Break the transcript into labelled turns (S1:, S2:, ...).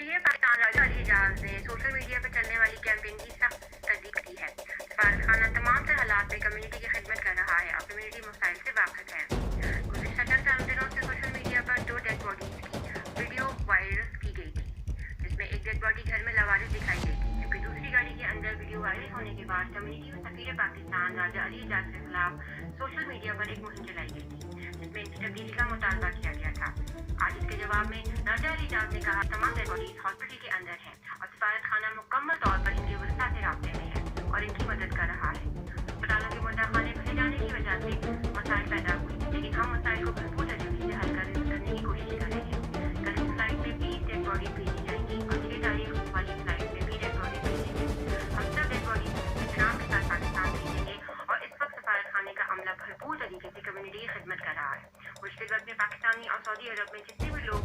S1: वज़ीर पाकिस्तान राजा अली एजाज ने social media पर चलने वाली कैंपेन की सख्त तस्दीक की है। सफारतखाना तमाम तर हालात में कम्युनिटी की खिदमत कर रहा है और कम्युनिटी मसाइल से वाकिफ है। गुज़िश्ता चंद दिनों से सोशल मीडिया पर 2 डेड बॉडीज की वीडियो वायरल की गई थी, जिसमें एक डेड बॉडी घर में लावारिस दिखाई गई थी, जबकि दूसरी गाड़ी के अंदर वीडियो वायरल होने के बाद कम्युनिटी में सफीर पाकिस्तान राजा अली एजाज के खिलाफ सोशल मीडिया पर एक मुहिम चलाई गई थी, जिसमें इनकी तब्दीली का मुतालबा किया गया था। आज इसके जवाब में राजा अली एजाज ने कहा तमाम डेड बॉडीज हॉस्पिटल के अंदर हैं और सफारतखाना मुकम्मल तौर पर इनके वरिसा से राब्ते में है और इनकी मदद कर रहा है। अस्पतालों के मुर्दा खाने खुले जाने की वजह से मसाइल पैदा हुए, लेकिन हम मसाइल को भरपूर तरीके से हल करने की कोशिश कर रहे हैं। कल इस फ्लाइट में 20 डेड बॉडी भेजी जाएंगी और 6 तारीख वाली फ्लाइट में भी डेड बॉडी भेजेंगे। हम सब डेड बॉडी इत्मीनान के साथ पाकिस्तान भेजेंगे और इस वक्त सफारतखाने का अमला भरपूर तरीके से कम्युनिटी की खिदमत कर रहा है। मुश्किल वक्त में पाकिस्तानी और सऊदी अरब में जितने भी लोग